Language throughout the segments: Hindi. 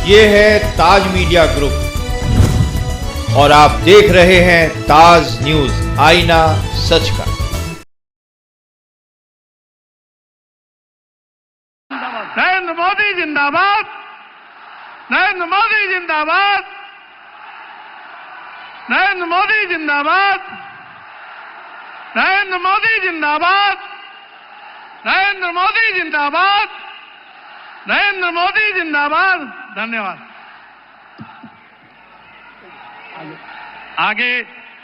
ये है ताज मीडिया ग्रुप और आप देख रहे हैं ताज न्यूज, आईना सच का। नरेंद्र मोदी जिंदाबाद, नरेंद्र मोदी जिंदाबाद, नरेंद्र मोदी जिंदाबाद, नरेंद्र मोदी जिंदाबाद, नरेंद्र मोदी जिंदाबाद, नरेंद्र मोदी जिंदाबाद। धन्यवाद। आगे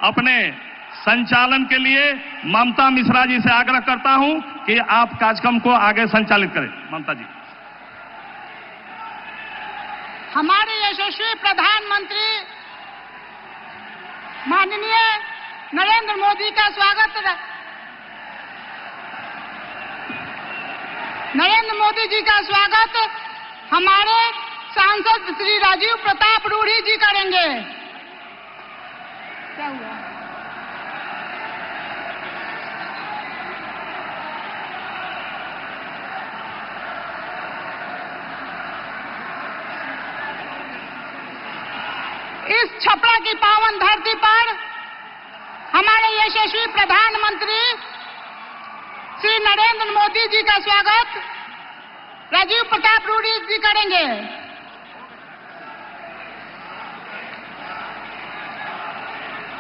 अपने संचालन के लिए ममता मिश्रा जी से आग्रह करता हूं कि आप कार्यक्रम को आगे संचालित करें। ममता जी। हमारे यशस्वी प्रधानमंत्री माननीय नरेंद्र मोदी का स्वागत। नरेंद्र मोदी जी का स्वागत हमारे सांसद श्री राजीव प्रताप रूढ़ी जी करेंगे। क्या हुआ? इस छपरा की पावन धरती पर हमारे यशस्वी प्रधानमंत्री श्री नरेंद्र मोदी जी का स्वागत राजीव प्रताप रूढ़ी जी करेंगे।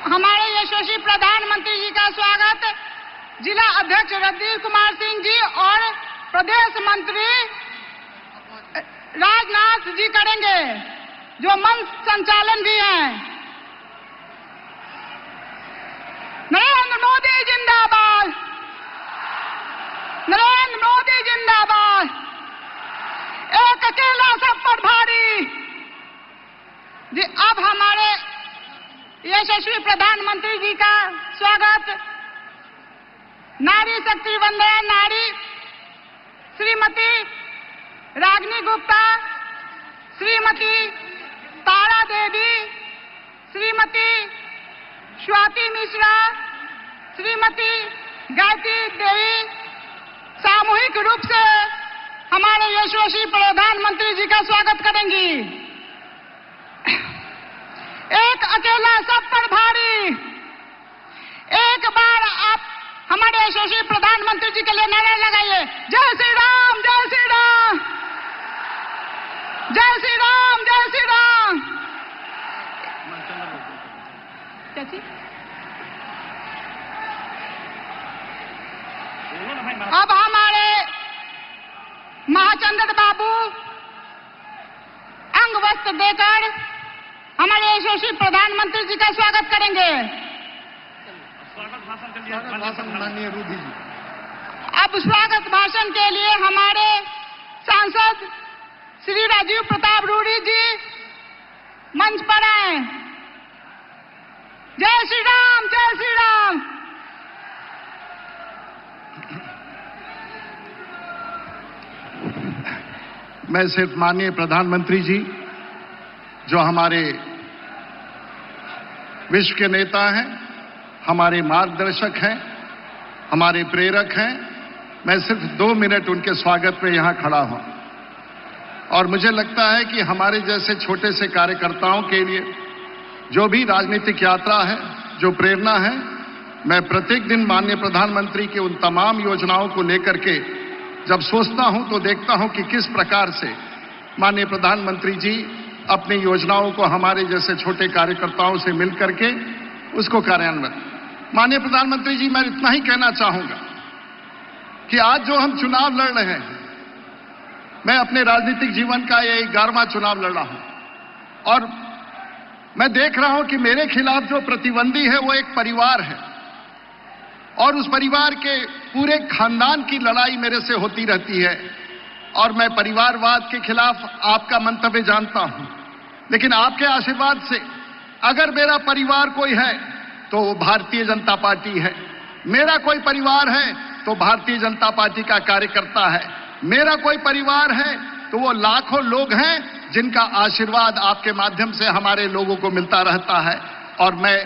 हमारे यशस्वी प्रधानमंत्री जी का स्वागत जिला अध्यक्ष रणधीर कुमार सिंह जी और प्रदेश मंत्री राजनाथ जी करेंगे, जो मंच संचालन भी हैं। नरेंद्र मोदी जिंदाबाद, नरेंद्र मोदी जिंदाबाद। एक अकेला सब पर भारी। जी, अब हमारे यशस्वी प्रधानमंत्री जी का स्वागत नारी शक्ति वंदना नारी श्रीमती रागिनी गुप्ता, श्रीमती तारा देवी, श्रीमती स्वाति मिश्रा, श्रीमती गायत्री देवी सामूहिक रूप से हमारे यशस्वी प्रधानमंत्री जी का स्वागत करेंगी। एक अकेला सब पर भारी। एक बार आप हमारे यशस्वी प्रधानमंत्री जी के लिए नारा लगाइए। जय श्री राम, जय श्री राम, जय श्री राम, जय श्री राम। अब हमारे महाचंद्र बाबू अंग वस्त्र देकर हमारे यशस्वी प्रधानमंत्री जी का स्वागत करेंगे। माननीय रूढ़ी जी। अब स्वागत भाषण के लिए हमारे सांसद श्री राजीव प्रताप रूढ़ी जी मंच पर आए। जय श्री राम, जय श्री राम। मैं सिर्फ माननीय प्रधानमंत्री जी, जो हमारे विश्व के नेता हैं, हमारे मार्गदर्शक हैं, हमारे प्रेरक हैं, मैं सिर्फ 2 मिनट उनके स्वागत में यहां खड़ा हूं। और मुझे लगता है कि हमारे जैसे छोटे से कार्यकर्ताओं के लिए जो भी राजनीतिक यात्रा है, जो प्रेरणा है, मैं प्रत्येक दिन माननीय प्रधानमंत्री की उन तमाम योजनाओं को लेकर के जब सोचता हूं तो देखता हूं कि किस प्रकार से माननीय प्रधानमंत्री जी अपनी योजनाओं को हमारे जैसे छोटे कार्यकर्ताओं से मिलकर के उसको कार्यान्वित। माननीय प्रधानमंत्री जी, मैं इतना ही कहना चाहूंगा कि आज जो हम चुनाव लड़ रहे हैं, मैं अपने राजनीतिक जीवन का ये 11वां चुनाव लड़ रहा हूं और मैं देख रहा हूं कि मेरे खिलाफ जो प्रतिद्वंदी है वो एक परिवार है और उस परिवार के पूरे खानदान की लड़ाई मेरे से होती रहती है और मैं परिवारवाद के खिलाफ आपका मंतव्य जानता हूं, लेकिन आपके आशीर्वाद से अगर मेरा परिवार कोई है तो वो भारतीय जनता पार्टी है। मेरा कोई परिवार है तो भारतीय जनता पार्टी का कार्यकर्ता है। मेरा कोई परिवार है तो वो लाखों लोग हैं जिनका आशीर्वाद आपके माध्यम से हमारे लोगों को मिलता रहता है और मैं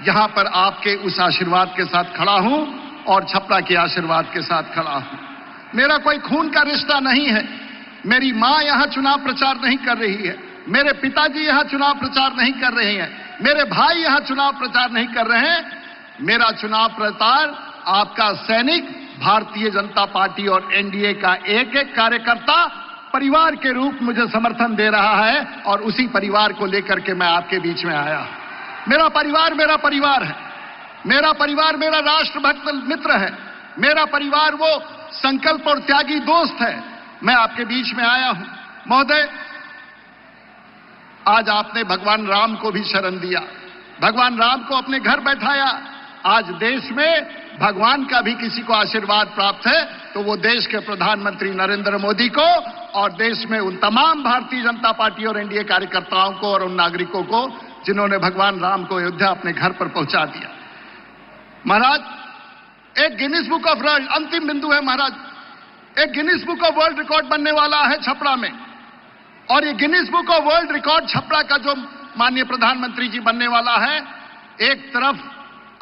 यहां पर आपके उस आशीर्वाद के साथ खड़ा हूं और छपरा के आशीर्वाद के साथ खड़ा हूं। मेरा कोई खून का रिश्ता नहीं है। मेरी मां यहां चुनाव प्रचार नहीं कर रही है। मेरे पिताजी यहां चुनाव प्रचार नहीं कर रहे हैं, मेरे भाई यहां चुनाव प्रचार नहीं कर रहे हैं। मेरा चुनाव प्रचार आपका सैनिक, भारतीय जनता पार्टी और एनडीए का एक एक कार्यकर्ता परिवार के रूप मुझे समर्थन दे रहा है और उसी परिवार को लेकर के मैं आपके बीच में आया। मेरा परिवार है, मेरा परिवार मेरा राष्ट्रभक्त मित्र है, मेरा परिवार वो संकल्प और त्यागी दोस्त है। मैं आपके बीच में आया हूं। महोदय, आज आपने भगवान राम को भी शरण दिया, भगवान राम को अपने घर बैठाया। आज देश में भगवान का भी किसी को आशीर्वाद प्राप्त है तो वो देश के प्रधानमंत्री नरेंद्र मोदी को और देश में उन तमाम भारतीय जनता पार्टी और एनडीए कार्यकर्ताओं को और उन नागरिकों को जिन्होंने भगवान राम को अयोध्या अपने घर पर पहुंचा दिया। महाराज, एक गिनीज बुक ऑफ वर्ल्ड, अंतिम बिंदु है महाराज, एक Guinness book of world record बनने वाला है छपरा में। और ये Guinness book of world record Chhapra का जो माननीय प्रधानमंत्री जी बनने वाला है, एक तरफ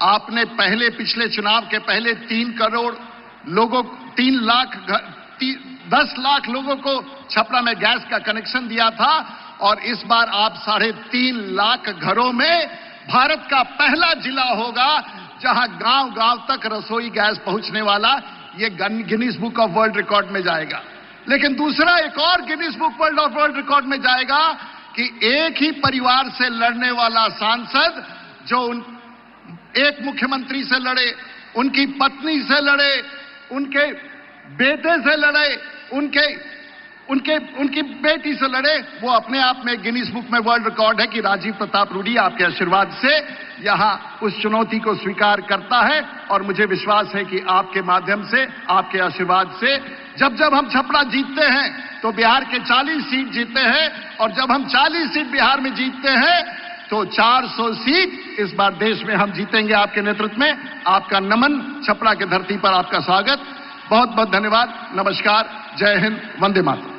आपने पिछले चुनाव के पहले 3 करोड़ लोगों, 10 लाख लोगों को छपरा में गैस का कनेक्शन दिया था और इस बार आप 3.5 लाख घरों में भारत का पहला जिला होगा जहां गांव-गांव तक रसोई गैस पहुंचने वाला। ये Guinness book of world record में जाएगा। लेकिन दूसरा एक और Guinness book of world record में जाएगा कि एक ही परिवार से लड़ने वाला सांसद जो एक मुख्यमंत्री से लड़े, उनकी पत्नी से लड़े, उनके बेटे से लड़े, उनकी बेटी से लड़े, वो अपने आप में गिनीज बुक में वर्ल्ड रिकॉर्ड है कि राजीव प्रताप रूडी आपके आशीर्वाद से यहां उस चुनौती को स्वीकार करता है। और मुझे विश्वास है कि आपके माध्यम से, आपके आशीर्वाद से जब हम छपरा जीतते हैं तो बिहार के 40 सीट जीतते हैं और जब हम 40 सीट बिहार में जीतते हैं तो 400 सीट इस बार देश में हम जीतेंगे आपके नेतृत्व में। आपका नमन, छपरा की धरती पर आपका स्वागत। बहुत बहुत धन्यवाद। नमस्कार, जय हिंद, वंदे मातरम।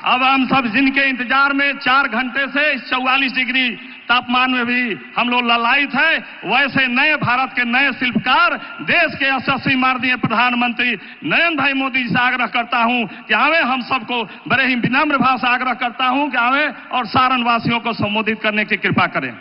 अब हम सब जिनके इंतजार में 4 घंटे से 44 डिग्री तापमान में भी हम लोग ललायित है, वैसे नए भारत के नए शिल्पकार, देश के यशस्वी माननीय प्रधानमंत्री नरेंद्र भाई मोदी जी से आग्रह करता हूं कि आवे, हम सबको बड़े ही विनम्र भाव से आग्रह करता हूं कि आवे और सारण वासियों को संबोधित करने की कृपा करें।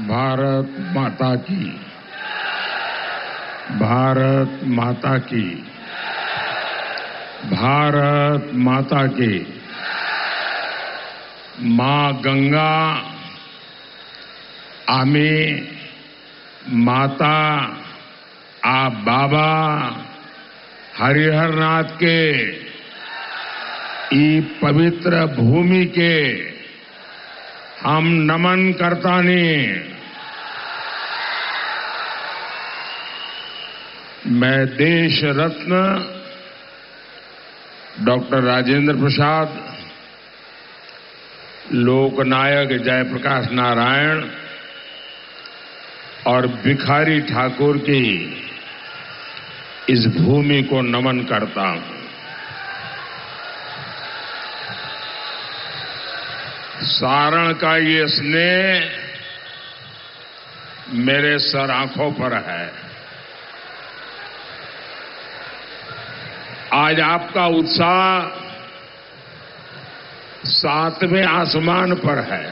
भारत माता की, भारत माता की, भारत माता की। मां गंगा आमी माता आ बाबा हरिहरनाथ के ई पवित्र भूमि के हम नमन करतानी। मैं देश रत्न डॉक्टर राजेंद्र प्रसाद, लोकनायक जयप्रकाश नारायण और भिखारी ठाकुर की इस भूमि को नमन करता हूं। सारण का ये स्नेह मेरे सर आंखों पर है। आज आपका उत्साह 7वें आसमान पर है।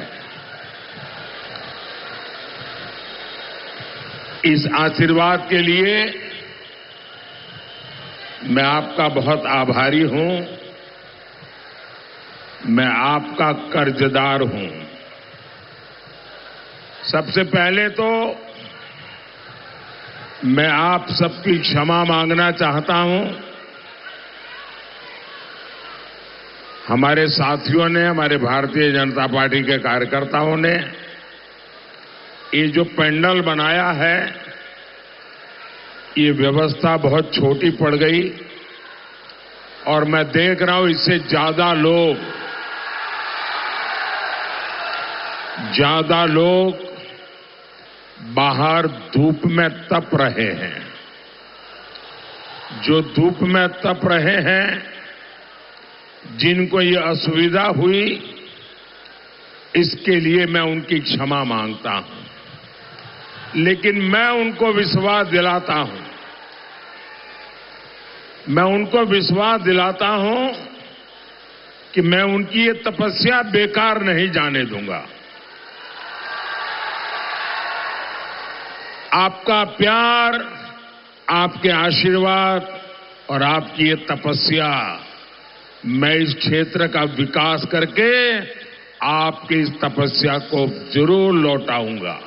इस आशीर्वाद के लिए मैं आपका बहुत आभारी हूं। मैं आपका कर्जदार हूं। सबसे पहले तो मैं आप सबकी क्षमा मांगना चाहता हूं। हमारे साथियों ने, हमारे भारतीय जनता पार्टी के कार्यकर्ताओं ने ये जो पेंडल बनाया है, ये व्यवस्था बहुत छोटी पड़ गई और मैं देख रहा हूं इससे ज्यादा लोग ज्यादा लोग बाहर धूप में तप रहे हैं। जो धूप में तप रहे हैं, जिनको ये असुविधा हुई, इसके लिए मैं उनकी क्षमा मांगता हूं। लेकिन मैं उनको विश्वास दिलाता हूं, कि मैं उनकी ये तपस्या बेकार नहीं जाने दूंगा। आपका प्यार, आपके आशीर्वाद और आपकी ये तपस्या, मैं इस क्षेत्र का विकास करके आपकी इस तपस्या को जरूर लौटाऊंगा।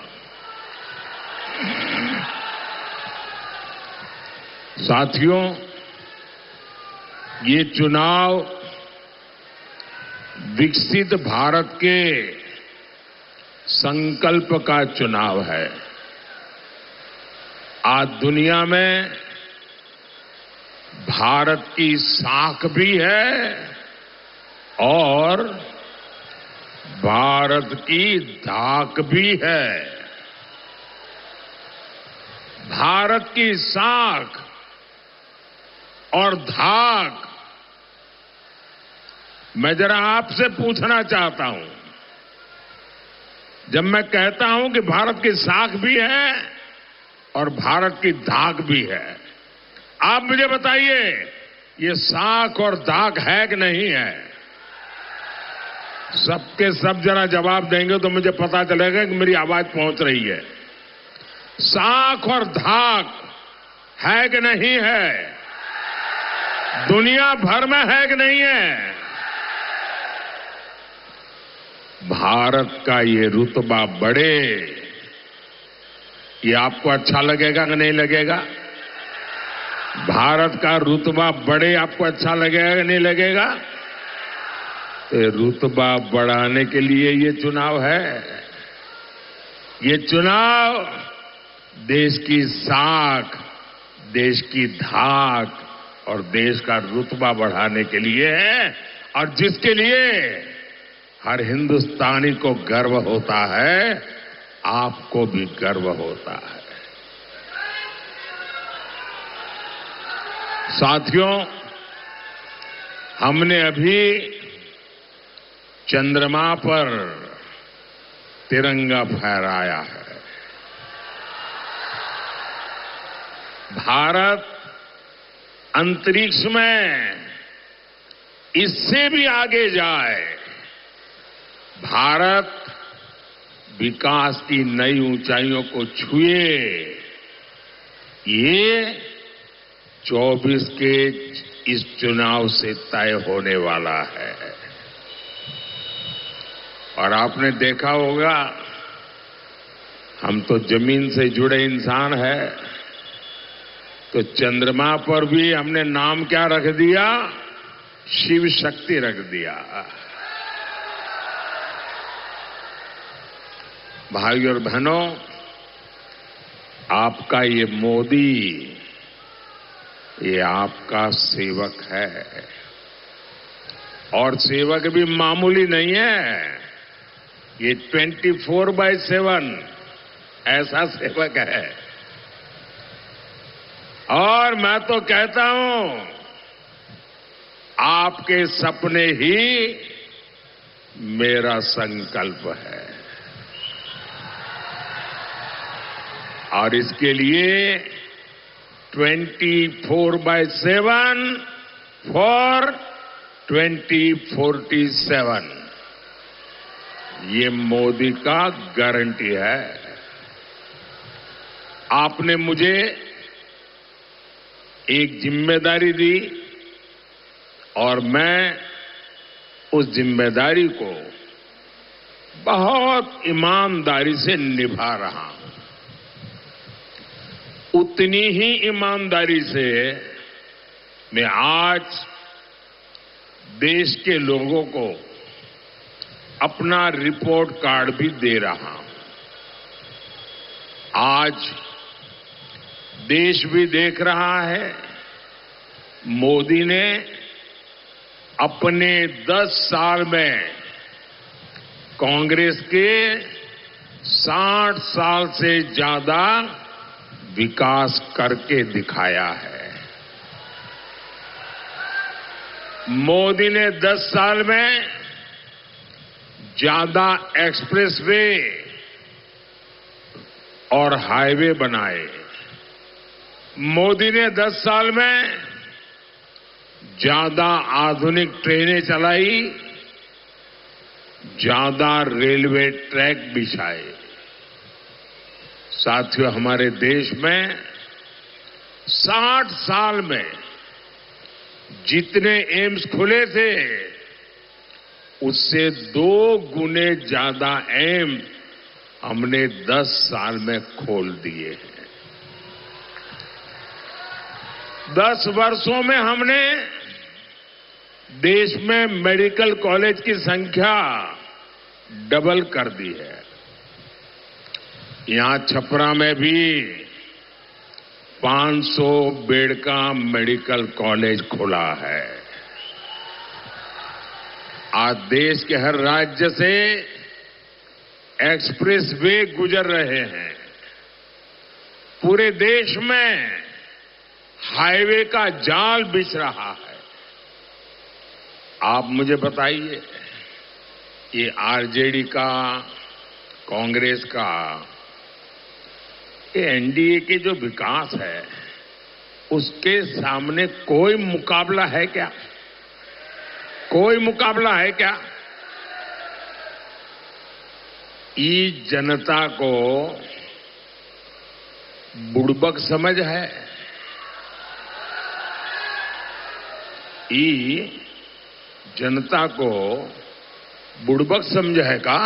साथियों, ये चुनाव विकसित भारत के संकल्प का चुनाव है। आज दुनिया में भारत की साख भी है और भारत की धाक भी है। भारत की साख और धाक, मैं जरा आपसे पूछना चाहता हूं, जब मैं कहता हूं कि भारत की साख भी है और भारत की धाक भी है, आप मुझे बताइए, ये साख और धाक है कि नहीं है? सबके सब जरा जवाब देंगे तो मुझे पता चलेगा कि मेरी आवाज पहुंच रही है। साख और धाक है कि नहीं है? दुनिया भर में है कि नहीं है? भारत का ये रुतबा बढ़े, ये आपको अच्छा लगेगा कि नहीं लगेगा? भारत का रुतबा बढ़े, आपको अच्छा लगेगा कि नहीं लगेगा? तो रुतबा बढ़ाने के लिए ये चुनाव है। ये चुनाव देश की साख, देश की धाक और देश का रुतबा बढ़ाने के लिए है, और जिसके लिए हर हिंदुस्तानी को गर्व होता है, आपको भी गर्व होता है। साथियों, हमने अभी चंद्रमा पर तिरंगा फहराया है। भारत अंतरिक्ष में इससे भी आगे जाए, भारत विकास की नई ऊंचाइयों को छुए, ये 24 के इस चुनाव से तय होने वाला है। और आपने देखा होगा, हम तो जमीन से जुड़े इंसान हैं, तो चंद्रमा पर भी हमने नाम क्या रख दिया? शिव शक्ति रख दिया। भाई और बहनों, आपका ये मोदी, ये आपका सेवक है, और सेवक भी मामूली नहीं है, ये 24/7 ऐसा सेवक है। और मैं तो कहता हूं, आपके सपने ही मेरा संकल्प है, और इसके लिए 24/7 फॉर 2047 ये मोदी का गारंटी है। आपने मुझे एक जिम्मेदारी दी और मैं उस जिम्मेदारी को बहुत ईमानदारी से निभा रहा हूं। उतनी ही ईमानदारी से मैं आज देश के लोगों को अपना रिपोर्ट कार्ड भी दे रहा हूं। आज देश भी देख रहा है, मोदी ने अपने 10 साल में कांग्रेस के 60 साल से ज्यादा विकास करके दिखाया है। मोदी ने 10 साल में ज्यादा एक्सप्रेसवे और हाईवे बनाए। मोदी ने 10 साल में ज्यादा आधुनिक ट्रेनें चलाई, ज्यादा रेलवे ट्रैक बिछाए। साथियों, हमारे देश में 60 साल में जितने एम्स खुले थे उससे 2 गुने ज्यादा एम्स हमने 10 साल में खोल दिए हैं। 10 वर्षों में हमने देश में मेडिकल कॉलेज की संख्या डबल कर दी है। यहां छपरा में भी 500 बेड का मेडिकल कॉलेज खुला है। आज देश के हर राज्य से एक्सप्रेस वे गुजर रहे हैं। पूरे देश में हाईवे का जाल बिछ रहा है। आप मुझे बताइए, ये आरजेडी का, कांग्रेस का, ये एनडीए के जो विकास है उसके सामने कोई मुकाबला है क्या? कोई मुकाबला है क्या? इस जनता को बुड़बक समझ है। जनता को बुड़बक समझ है का?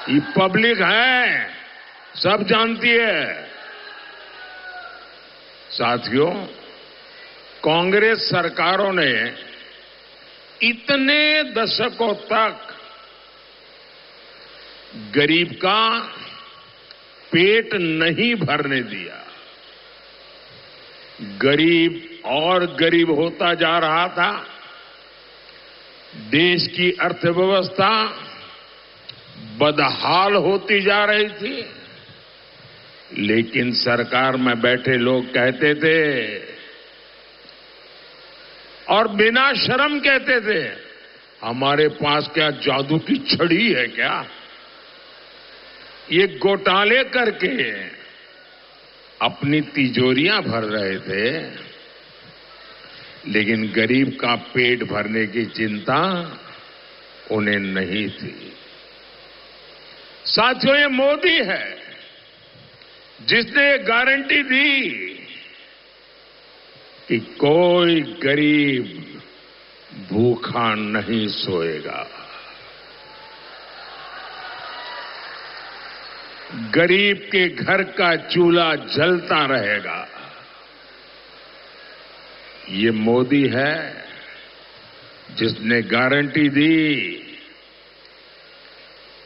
ये पब्लिक है, सब जानती है। साथियों, कांग्रेस सरकारों ने इतने दशकों तक गरीब का पेट नहीं भरने दिया। गरीब और गरीब होता जा रहा था। देश की अर्थव्यवस्था बदहाल होती जा रही थी। लेकिन सरकार में बैठे लोग कहते थे और बिना शर्म कहते थे, हमारे पास क्या जादू की छड़ी है क्या? ये घोटाले करके अपनी तिजोरियां भर रहे थे, लेकिन गरीब का पेट भरने की चिंता उन्हें नहीं थी। साथियों, ये मोदी है जिसने गारंटी दी कि कोई गरीब भूखा नहीं सोएगा। गरीब के घर का चूल्हा जलता रहेगा। ये मोदी है जिसने गारंटी दी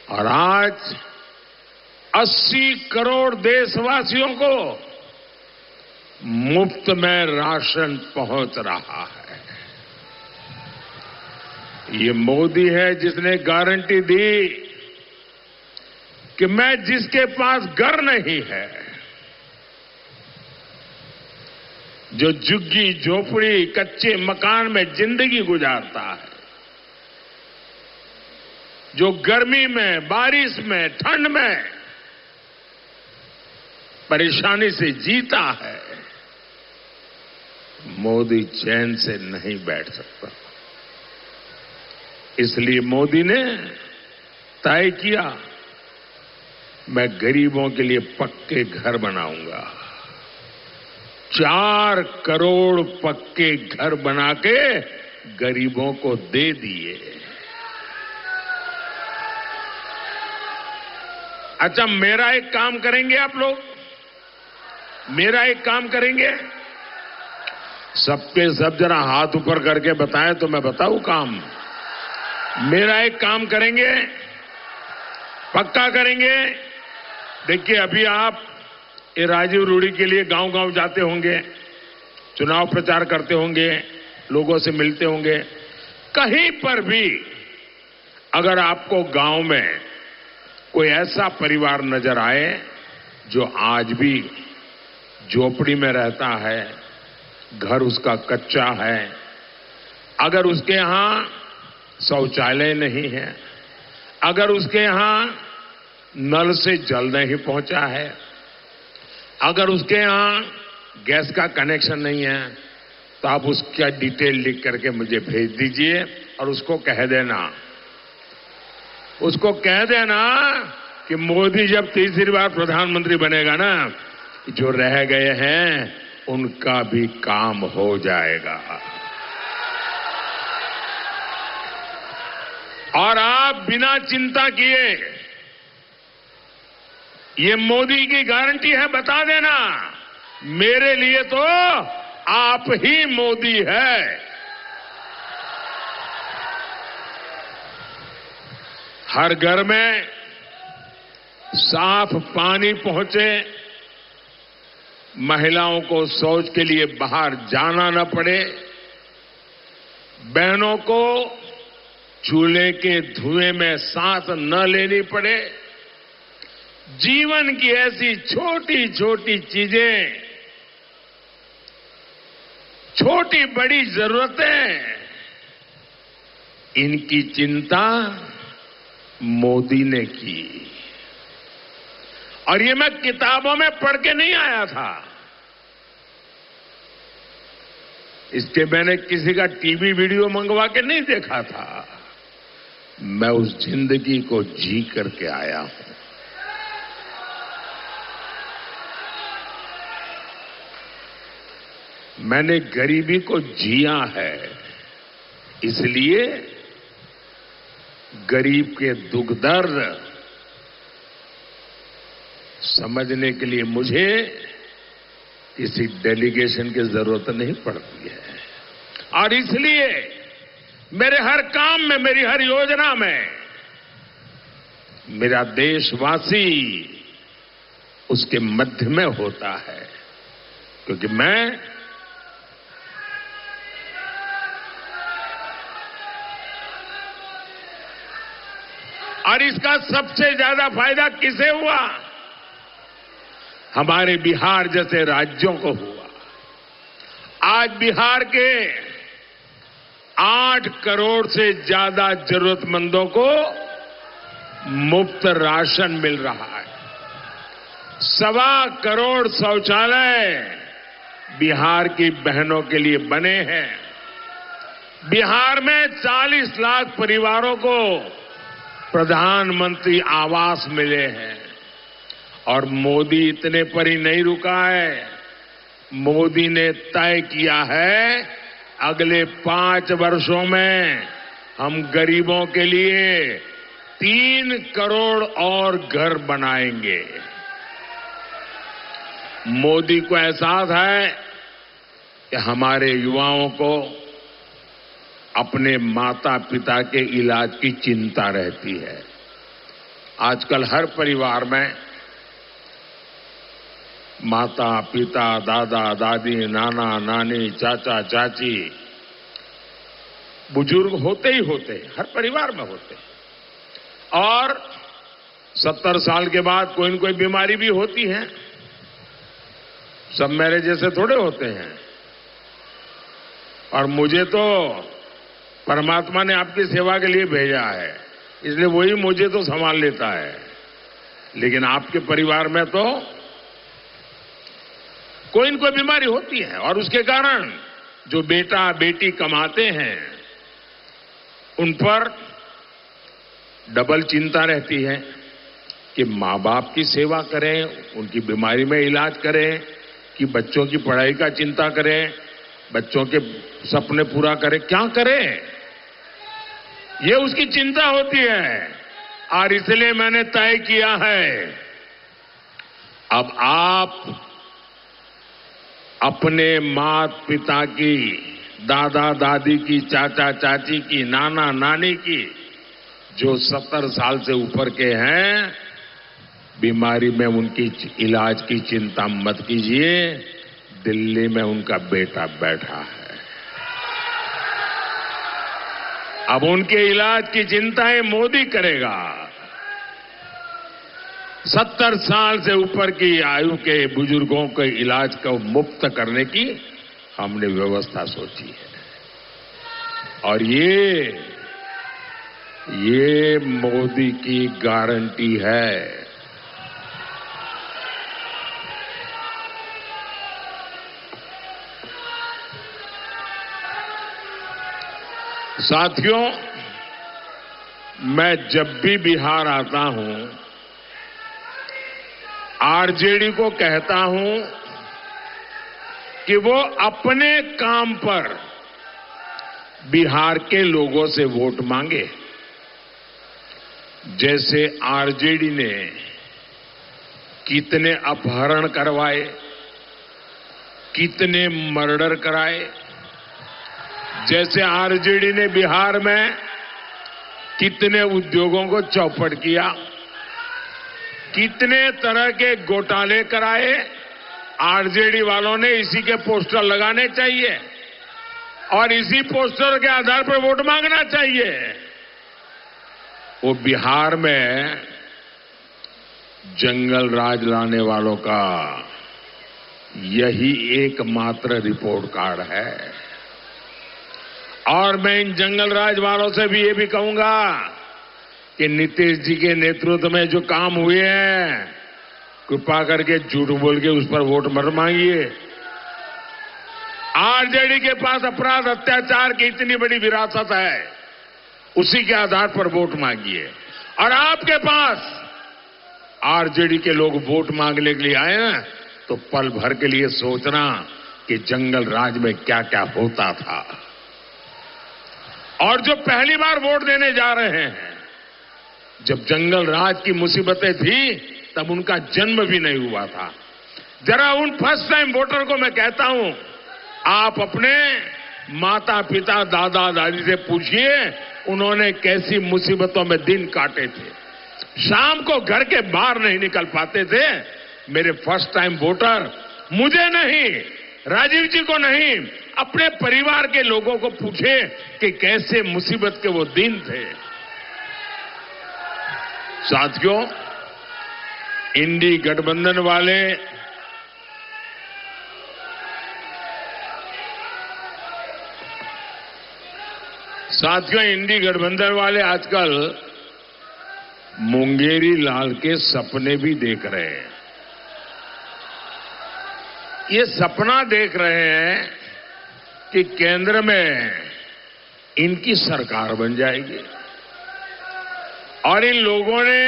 और आज 80 करोड़ देशवासियों को मुफ्त में राशन पहुंच रहा है। ये मोदी है जिसने गारंटी दी कि मैं जिसके पास घर नहीं है, जो झुग्गी झोपड़ी कच्चे मकान में जिंदगी गुजारता है, जो गर्मी में, बारिश में, ठंड में परेशानी से जीता है, मोदी चैन से नहीं बैठ सकता। इसलिए मोदी ने तय किया, मैं गरीबों के लिए पक्के घर बनाऊंगा। 4 करोड़ पक्के घर बना के गरीबों को दे दिए। अच्छा, मेरा एक काम करेंगे आप लोग? मेरा एक काम करेंगे? सबके सब जरा हाथ ऊपर करके बताएं तो मैं बताऊं काम। मेरा एक काम करेंगे? पक्का करेंगे? देखिए, अभी आप ये राजीव रूडी के लिए गांव-गांव जाते होंगे, चुनाव प्रचार करते होंगे, लोगों से मिलते होंगे। कहीं पर भी अगर आपको गांव में कोई ऐसा परिवार नजर आए जो आज भी झोपड़ी में रहता है, घर उसका कच्चा है, अगर उसके यहां शौचालय नहीं है, अगर उसके यहां नल से जल नहीं पहुंचा है, अगर उसके यहां गैस का कनेक्शन नहीं है, तो आप उसका डिटेल लिख करके मुझे भेज दीजिए और उसको कह देना कि मोदी जब तीसरी बार प्रधानमंत्री बनेगा ना, जो रह गए हैं उनका भी काम हो जाएगा। और आप बिना चिंता किए, ये मोदी की गारंटी है, बता देना, मेरे लिए तो आप ही मोदी है। हर घर में साफ पानी पहुंचे, महिलाओं को शौच के लिए बाहर जाना न पड़े, बहनों को चूल्हे के धुएं में सांस न लेनी पड़े, जीवन की ऐसी छोटी छोटी चीजें, छोटी बड़ी जरूरतें, इनकी चिंता मोदी ने की। और ये मैं किताबों में पढ़ के नहीं आया था, इसके मैंने किसी का टीवी वीडियो मंगवा के नहीं देखा था, मैं उस जिंदगी को जी करके आया हूं। मैंने गरीबी को जिया है, इसलिए गरीब के दुख दर्द समझने के लिए मुझे किसी डेलीगेशन की जरूरत नहीं पड़ती है। और इसलिए मेरे हर काम में, मेरी हर योजना में मेरा देशवासी उसके मध्य में होता है, क्योंकि मैं और इसका सबसे ज्यादा फायदा किसे हुआ? हमारे बिहार जैसे राज्यों को हुआ। आज बिहार के 8 करोड़ से ज्यादा जरूरतमंदों को मुफ्त राशन मिल रहा है। 1.25 करोड़ शौचालय बिहार की बहनों के लिए बने हैं। बिहार में 40 लाख परिवारों को प्रधानमंत्री आवास मिले हैं। और मोदी इतने पर ही नहीं रुका है, मोदी ने तय किया है अगले 5 वर्षों में हम गरीबों के लिए 3 करोड़ और घर बनाएंगे। मोदी को एहसास है कि हमारे युवाओं को अपने माता पिता के इलाज की चिंता रहती है। आजकल हर परिवार में माता पिता, दादा दादी, नाना नानी, चाचा चाची, बुजुर्ग होते ही होते, हर परिवार में होते। और 70 साल के बाद कोई न कोई बीमारी भी होती है। सब मेरे जैसे थोड़े होते हैं। और मुझे तो परमात्मा ने आपकी सेवा के लिए भेजा है, इसलिए वही मुझे तो संभाल लेता है। लेकिन आपके परिवार में तो कोई न कोई बीमारी होती है, और उसके कारण जो बेटा बेटी कमाते हैं उन पर डबल चिंता रहती है कि माँ बाप की सेवा करें, उनकी बीमारी में इलाज करें, कि बच्चों की पढ़ाई का चिंता करें, बच्चों के सपने पूरा करें, क्या करें, ये उसकी चिंता होती है। और इसलिए मैंने तय किया है अब आप अपने माता पिता की, दादा दादी की, चाचा चाची की, नाना नानी की, जो 70 साल से ऊपर के हैं, बीमारी में उनकी इलाज की चिंता मत कीजिए। दिल्ली में उनका बेटा बैठा है। अब उनके इलाज की चिंताएं मोदी करेगा। 70 साल से ऊपर की आयु के बुजुर्गों के इलाज को मुफ्त करने की हमने व्यवस्था सोची है। और ये मोदी की गारंटी है। साथियों, मैं जब भी बिहार आता हूं, आरजेडी को कहता हूं कि वो अपने काम पर बिहार के लोगों से वोट मांगे। जैसे आरजेडी ने कितने अपहरण करवाए, कितने मर्डर कराए, जैसे आरजेडी ने बिहार में कितने उद्योगों को चौपट किया, कितने तरह के घोटाले कराए, आरजेडी वालों ने इसी के पोस्टर लगाने चाहिए और इसी पोस्टर के आधार पर वोट मांगना चाहिए। वो बिहार में जंगल राज लाने वालों का यही एकमात्र रिपोर्ट कार्ड है। और मैं इन जंगल राज वालों से भी ये भी कहूंगा कि नीतीश जी के नेतृत्व में जो काम हुए हैं, कृपा करके झूठ बोल के उस पर वोट मत मांगिए। आरजेडी के पास अपराध अत्याचार की इतनी बड़ी विरासत है, उसी के आधार पर वोट मांगिए। और आपके पास आरजेडी के लोग वोट मांगने के लिए आए ना, तो पल भर के लिए सोचना कि जंगल राज में क्या क्या होता था। और जो पहली बार वोट देने जा रहे हैं, जब जंगल राज की मुसीबतें थी तब उनका जन्म भी नहीं हुआ था। जरा उन फर्स्ट टाइम वोटर को मैं कहता हूं, आप अपने माता पिता दादा दादी से पूछिए उन्होंने कैसी मुसीबतों में दिन काटे थे। शाम को घर के बाहर नहीं निकल पाते थे। मेरे फर्स्ट टाइम वोटर मुझे नहीं, राजीव जी को नहीं, अपने परिवार के लोगों को पूछे कि कैसे मुसीबत के वो दिन थे। साथियों, इंडी गठबंधन वाले आजकल मुंगेरी लाल के सपने भी देख रहे हैं। ये सपना देख रहे हैं कि केंद्र में इनकी सरकार बन जाएगी। और इन लोगों ने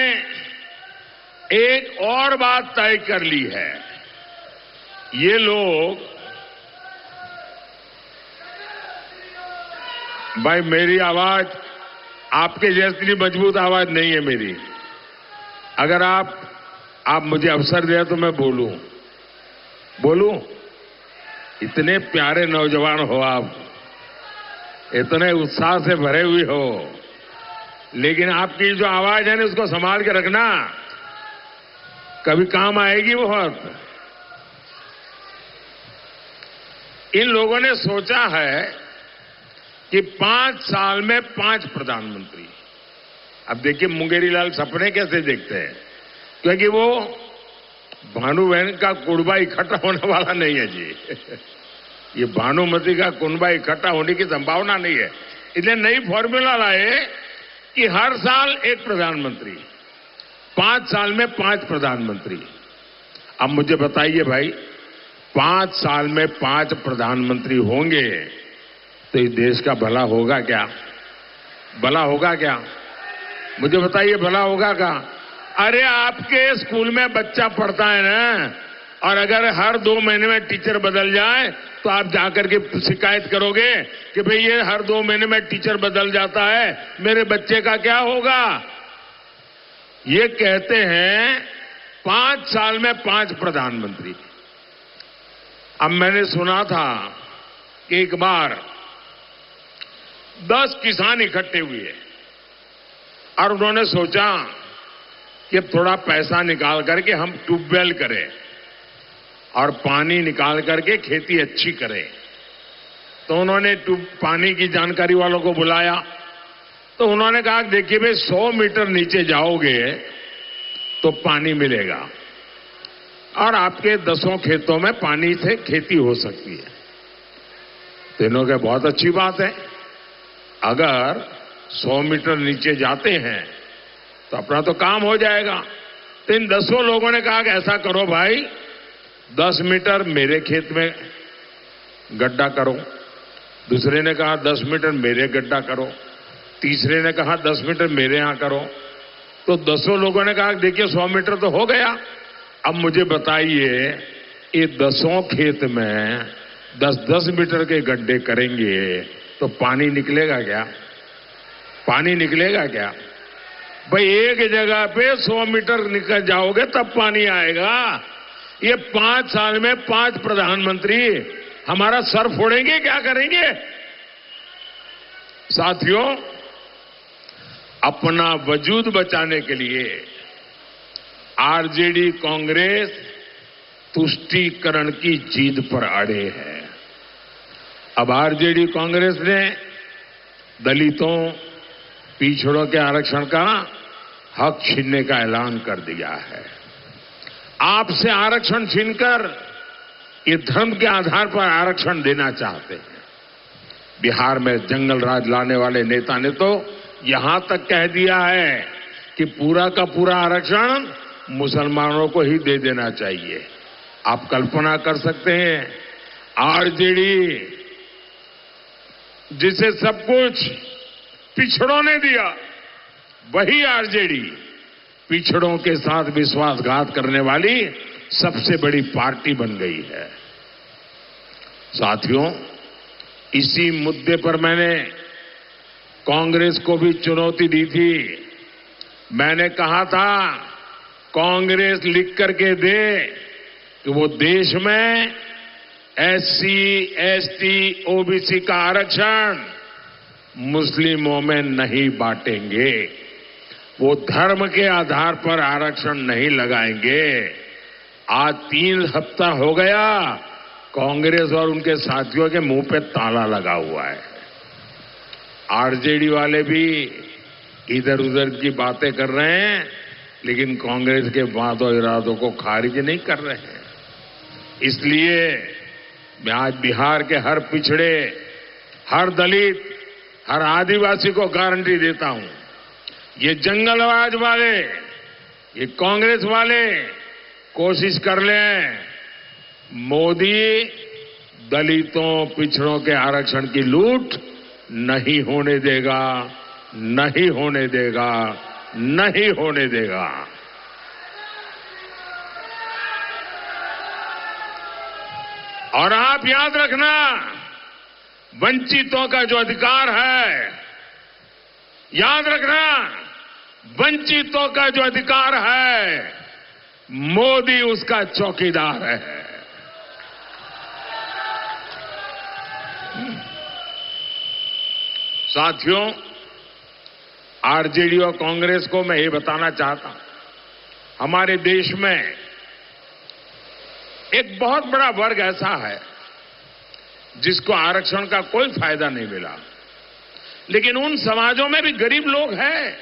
एक और बात तय कर ली है। ये लोग, भाई मेरी आवाज आपके जैसी मजबूत आवाज नहीं है मेरी। अगर आप मुझे अवसर दें तो मैं बोलूं। इतने प्यारे नौजवान हो आप, इतने उत्साह से भरे हुए हो, लेकिन आपकी जो आवाज है ना उसको संभाल के रखना, कभी काम आएगी बहुत। इन लोगों ने सोचा है कि 5 साल में 5 प्रधानमंत्री। अब देखिए मुंगेरी लाल सपने कैसे देखते हैं, क्योंकि वो भानुबहन का कुनबा इकट्ठा होने वाला नहीं है जी। ये भानुमती का कुनबा इकट्ठा होने की संभावना नहीं है। इसलिए नई फॉर्मूला लाए कि हर साल एक प्रधानमंत्री, 5 साल में 5 प्रधानमंत्री। अब मुझे बताइए भाई, 5 साल में 5 प्रधानमंत्री होंगे तो इस देश का भला होगा क्या? मुझे बताइए, भला होगा क्या? अरे आपके स्कूल में बच्चा पढ़ता है ना, और अगर हर 2 महीने में टीचर बदल जाए तो आप जाकर के शिकायत करोगे कि भाई ये हर 2 महीने में टीचर बदल जाता है, मेरे बच्चे का क्या होगा? ये कहते हैं 5 साल में 5 प्रधानमंत्री। अब मैंने सुना था कि एक बार 10 किसान इकट्ठे हुए और उन्होंने सोचा कि थोड़ा पैसा निकाल करके हम ट्यूबवेल करें और पानी निकाल करके खेती अच्छी करें। तो उन्होंने पानी की जानकारी वालों को बुलाया तो उन्होंने कहा देखिए भाई 100 मीटर नीचे जाओगे तो पानी मिलेगा और आपके 10 खेतों में पानी से खेती हो सकती है। तो इन्होंने कहा बहुत अच्छी बात है, अगर 100 मीटर नीचे जाते हैं तो अपना तो काम हो जाएगा। तो इन 10 लोगों ने कहा कि ऐसा करो भाई, 10 मीटर मेरे खेत में गड्ढा करो, दूसरे ने कहा 10 मीटर मेरे गड्ढा करो, तीसरे ने कहा 10 मीटर मेरे यहां करो। तो 10 लोगों ने कहा देखिए 100 मीटर तो हो गया, अब मुझे बताइए ये 10 खेत में 10-10 मीटर के गड्ढे करेंगे तो पानी निकलेगा क्या? पानी निकलेगा क्या? भाई एक जगह पे 100 मीटर निकल जाओगे तब पानी आएगा। ये 5 साल में 5 प्रधानमंत्री हमारा सर फोड़ेंगे, क्या करेंगे? साथियों, अपना वजूद बचाने के लिए आरजेडी कांग्रेस तुष्टीकरण की जिद पर अड़े है। अब आरजेडी कांग्रेस ने दलितों, पिछड़ों के आरक्षण का हक छीनने का ऐलान कर दिया है। आपसे आरक्षण छीनकर ये धर्म के आधार पर आरक्षण देना चाहते हैं। बिहार में जंगल राज लाने वाले नेता ने तो यहां तक कह दिया है कि पूरा का पूरा आरक्षण मुसलमानों को ही दे देना चाहिए। आप कल्पना कर सकते हैं, आरजेडी जिसे सब कुछ पिछड़ों ने दिया, वही आरजेडी पिछड़ों के साथ विश्वासघात करने वाली सबसे बड़ी पार्टी बन गई है। साथियों, इसी मुद्दे पर मैंने कांग्रेस को भी चुनौती दी थी। मैंने कहा था कांग्रेस लिख करके दे कि वो देश में एससी, एसटी, ओबीसी का आरक्षण मुस्लिमों में नहीं बांटेंगे, वो धर्म के आधार पर आरक्षण नहीं लगाएंगे। आज 3 हफ्ता हो गया, कांग्रेस और उनके साथियों के मुंह पे ताला लगा हुआ है। आरजेडी वाले भी इधर उधर की बातें कर रहे हैं, लेकिन कांग्रेस के वादों इरादों को खारिज नहीं कर रहे हैं। इसलिए मैं आज बिहार के हर पिछड़े, हर दलित, हर आदिवासी को गारंटी देता हूं, ये जंगलराज वाले, ये कांग्रेस वाले कोशिश कर लें, मोदी दलितों, पिछड़ों के आरक्षण की लूट नहीं होने देगा, नहीं होने देगा, नहीं होने देगा। और आप याद रखना, वंचितों का जो अधिकार है, याद रखना, वंचितों का जो अधिकार है, मोदी उसका चौकीदार है। साथियों, आरजेडी और कांग्रेस को मैं ये बताना चाहता हूं, हमारे देश में एक बहुत बड़ा वर्ग ऐसा है जिसको आरक्षण का कोई फायदा नहीं मिला, लेकिन उन समाजों में भी गरीब लोग हैं।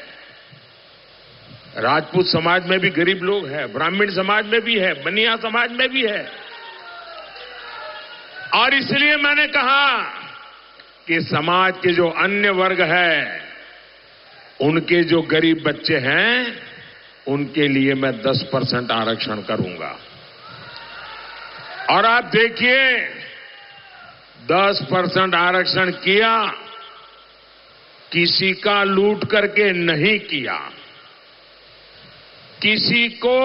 राजपूत समाज में भी गरीब लोग हैं, ब्राह्मण समाज में भी है, बनिया समाज में भी है। और इसलिए मैंने कहा कि समाज के जो अन्य वर्ग है, उनके जो गरीब बच्चे हैं, उनके लिए मैं 10% आरक्षण करूंगा। और आप देखिए, 10% आरक्षण किया, किसी का लूट करके नहीं किया, किसी को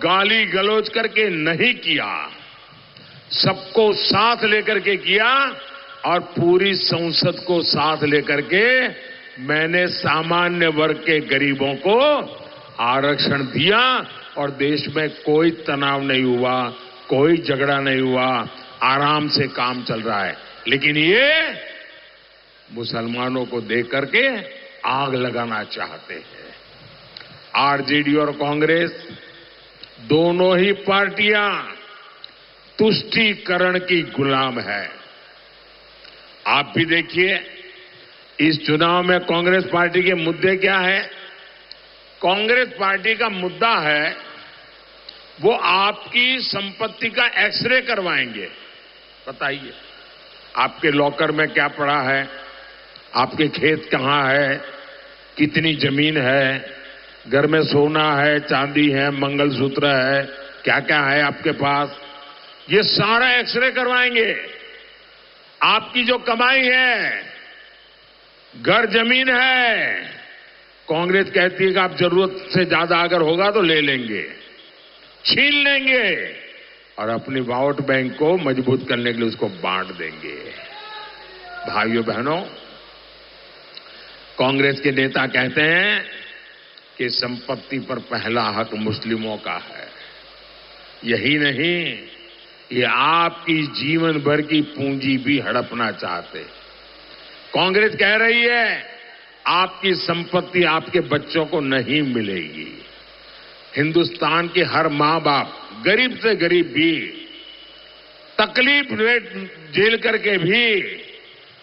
गाली गलौज करके नहीं किया, सबको साथ लेकर के किया और पूरी संसद को साथ लेकर के मैंने सामान्य वर्ग के गरीबों को आरक्षण दिया और देश में कोई तनाव नहीं हुआ, कोई झगड़ा नहीं हुआ, आराम से काम चल रहा है। लेकिन ये मुसलमानों को देख करके आग लगाना चाहते हैं। आरजेडी और कांग्रेस दोनों ही पार्टियां तुष्टीकरण की गुलाम है। आप भी देखिए, इस चुनाव में कांग्रेस पार्टी के मुद्दे क्या है? कांग्रेस पार्टी का मुद्दा है वो आपकी संपत्ति का एक्सरे करवाएंगे। बताइए, आपके लॉकर में क्या पड़ा है, आपके खेत कहां है, कितनी जमीन है, घर में सोना है, चांदी है, मंगलसूत्र है, क्या क्या है आपके पास, ये सारा एक्सरे करवाएंगे। आपकी जो कमाई है, घर जमीन है, कांग्रेस कहती है कि आप जरूरत से ज्यादा अगर होगा तो ले लेंगे, छीन लेंगे और अपनी वोट बैंक को मजबूत करने के लिए उसको बांट देंगे। भाइयों बहनों, कांग्रेस के नेता कहते हैं कि संपत्ति पर पहला हक मुस्लिमों का है। यही नहीं, ये आपकी जीवन भर की पूंजी भी हड़पना चाहते। कांग्रेस कह रही है आपकी संपत्ति आपके बच्चों को नहीं मिलेगी। हिंदुस्तान के हर मां बाप, गरीब से गरीब भी, तकलीफ झेल करके भी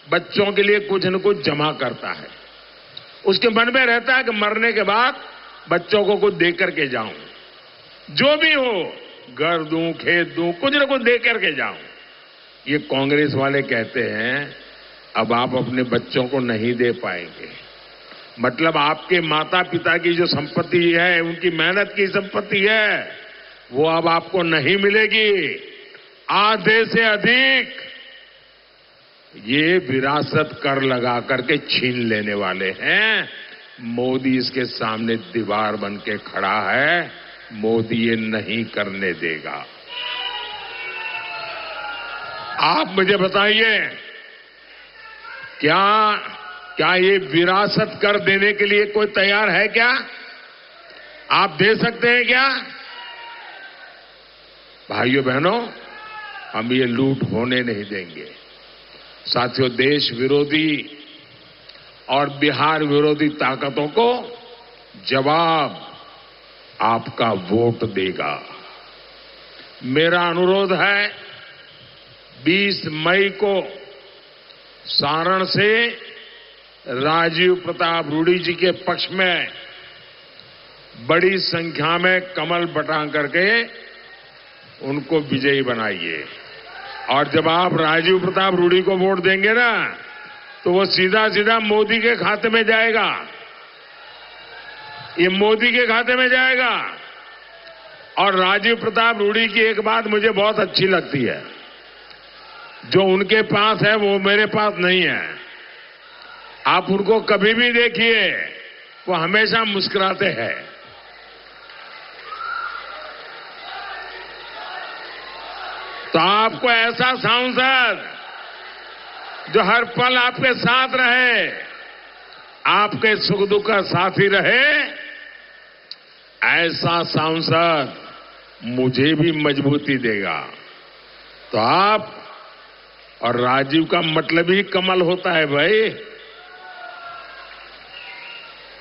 बच्चों के लिए कुछ न कुछ जमा करता है। उसके मन में रहता है कि मरने के बाद बच्चों को कुछ दे करके जाऊं, जो भी हो, घर दूं, खेत दूं, कुछ न कुछ दे करके जाऊं। ये कांग्रेस वाले कहते हैं अब आप अपने बच्चों को नहीं दे पाएंगे। मतलब आपके माता पिता की जो संपत्ति है, उनकी मेहनत की संपत्ति है, वो अब आपको नहीं मिलेगी। आधे से अधिक ये विरासत कर लगा करके छीन लेने वाले हैं। मोदी इसके सामने दीवार बन के खड़ा है। मोदी ये नहीं करने देगा। आप मुझे बताइए, क्या ये विरासत कर देने के लिए कोई तैयार है क्या? आप दे सकते हैं क्या? भाइयों बहनों, हम ये लूट होने नहीं देंगे। साथियों, देश विरोधी और बिहार विरोधी ताकतों को जवाब आपका वोट देगा। मेरा अनुरोध है, 20 मई को सारण से राजीव प्रताप रूडी जी के पक्ष में बड़ी संख्या में कमल बटा करके उनको विजयी बनाइए। और जब आप राजीव प्रताप रूडी को वोट देंगे ना, तो वो सीधा सीधा मोदी के खाते में जाएगा। ये मोदी के खाते में जाएगा। और राजीव प्रताप रूडी की एक बात मुझे बहुत अच्छी लगती है, जो उनके पास है वो मेरे पास नहीं है। आप उनको कभी भी देखिए, वो हमेशा मुस्कुराते हैं। तो आपको ऐसा सांसद जो हर पल आपके साथ रहे, आपके सुख दुख का साथी रहे, ऐसा सांसद मुझे भी मजबूती देगा। तो आप और राजीव का मतलब ही कमल होता है भाई।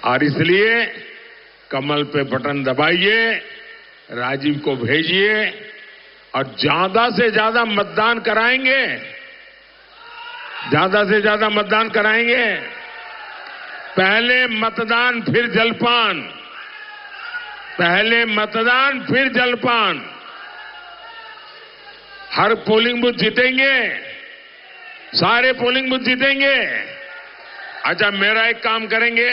और इसलिए कमल पे बटन दबाइए, राजीव को भेजिए और ज्यादा से ज्यादा मतदान कराएंगे। ज्यादा से ज्यादा मतदान कराएंगे। पहले मतदान फिर जलपान, पहले मतदान फिर जलपान। हर पोलिंग बूथ जीतेंगे, सारे पोलिंग बूथ जीतेंगे। अच्छा, मेरा एक काम करेंगे,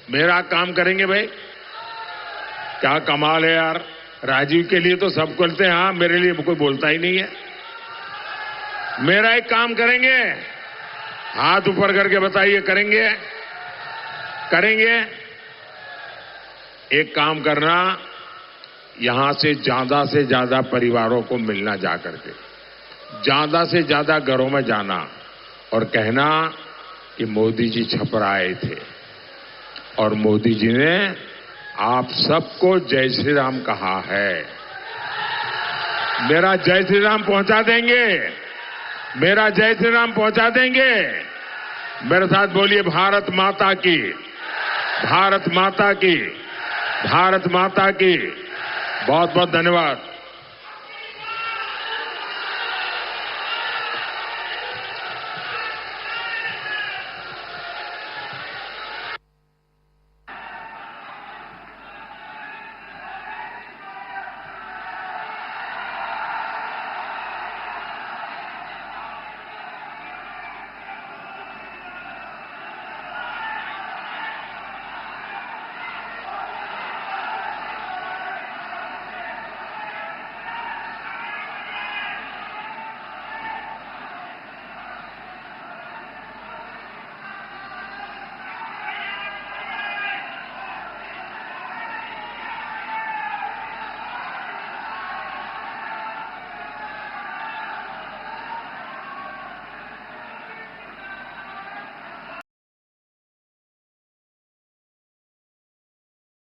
मेरा काम करेंगे भाई। क्या कमाल है यार, राजीव के लिए तो सब करते हैं, हाँ, मेरे लिए कोई बोलता ही नहीं है। मेरा एक काम करेंगे, हाथ ऊपर करके बताइए, करेंगे? करेंगे? एक काम करना, यहां से ज्यादा परिवारों को मिलना, जाकर के ज्यादा से ज्यादा घरों में जाना और कहना कि मोदी जी छपरा आए थे और मोदी जी ने आप सबको जय श्री राम कहा है। मेरा जय श्री राम पहुंचा देंगे, मेरा जय श्री राम पहुंचा देंगे। मेरे साथ बोलिए, भारत माता की, भारत माता की, भारत माता की। बहुत बहुत धन्यवाद।